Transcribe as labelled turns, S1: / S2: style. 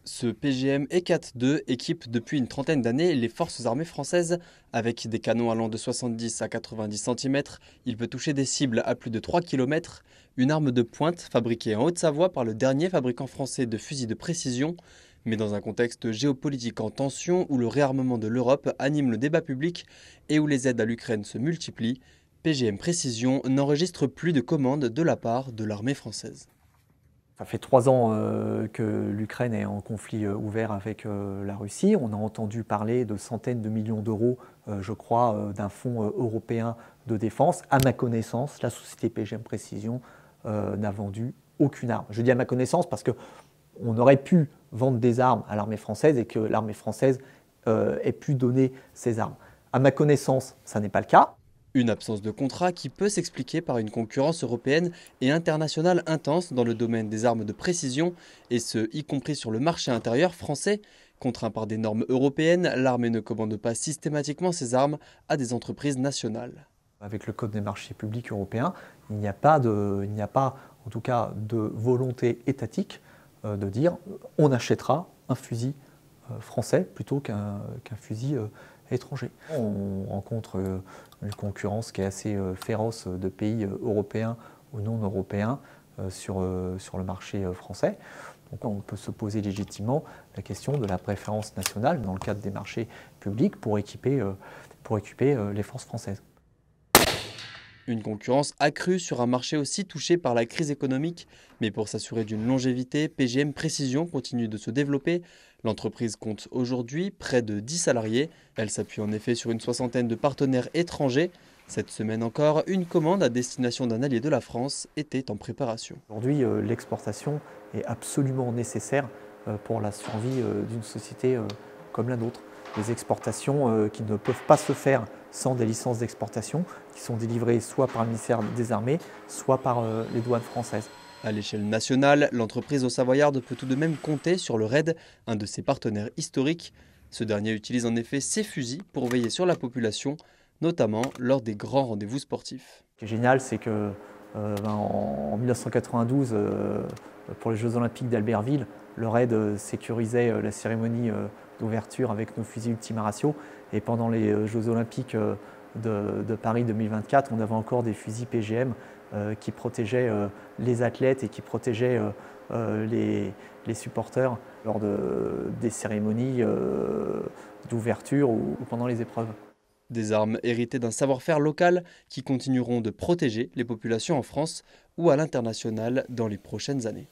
S1: Ce PGM E4-2 équipe depuis une trentaine d'années les forces armées françaises. Avec des canons allant de 70 à 90 cm, il peut toucher des cibles à plus de 3 km. Une arme de pointe fabriquée en Haute-Savoie par le dernier fabricant français de fusils de précision. Mais dans un contexte géopolitique en tension où le réarmement de l'Europe anime le débat public et où les aides à l'Ukraine se multiplient, PGM Précision n'enregistre plus de commandes de la part de l'armée française.
S2: Ça fait 3 ans que l'Ukraine est en conflit ouvert avec la Russie. On a entendu parler de centaines de millions d'euros, je crois, d'un fonds européen de défense. À ma connaissance, la société PGM Précision n'a vendu aucune arme. Je dis à ma connaissance parce qu'on aurait pu vendre des armes à l'armée française et que l'armée française ait pu donner ces armes. À ma connaissance, ça n'est pas le cas.
S1: Une absence de contrat qui peut s'expliquer par une concurrence européenne et internationale intense dans le domaine des armes de précision, et ce, y compris sur le marché intérieur français. Contraint par des normes européennes, l'armée ne commande pas systématiquement ses armes à des entreprises nationales.
S2: Avec le Code des marchés publics européens, il n'y a pas en tout cas de volonté étatique de dire on achètera un fusil français plutôt qu'un fusil étranger. On rencontre une concurrence qui est assez féroce de pays européens ou non européens sur le marché français. Donc on peut se poser légitimement la question de la préférence nationale dans le cadre des marchés publics pour équiper les forces françaises.
S1: Une concurrence accrue sur un marché aussi touché par la crise économique, mais pour s'assurer d'une longévité, PGM Précision continue de se développer. L'entreprise compte aujourd'hui près de 10 salariés. Elle s'appuie en effet sur une soixantaine de partenaires étrangers. Cette semaine encore, une commande à destination d'un allié de la France était en préparation.
S2: Aujourd'hui, l'exportation est absolument nécessaire pour la survie d'une société comme la nôtre. Les exportations qui ne peuvent pas se faire sans des licences d'exportation qui sont délivrées soit par le ministère des Armées, soit par les douanes françaises.
S1: À l'échelle nationale, l'entreprise au Savoyarde peut tout de même compter sur le RAID, un de ses partenaires historiques. Ce dernier utilise en effet ses fusils pour veiller sur la population, notamment lors des grands rendez-vous sportifs.
S2: Ce qui est génial, c'est que en 1992, pour les Jeux Olympiques d'Albertville, le RAID sécurisait la cérémonie d'ouverture avec nos fusils Ultima Ratio. Et pendant les Jeux Olympiques de Paris 2024, on avait encore des fusils PGM qui protégeaient les athlètes et qui protégeaient les supporters lors des cérémonies d'ouverture ou pendant les épreuves.
S1: Des armes héritées d'un savoir-faire local qui continueront de protéger les populations en France ou à l'international dans les prochaines années.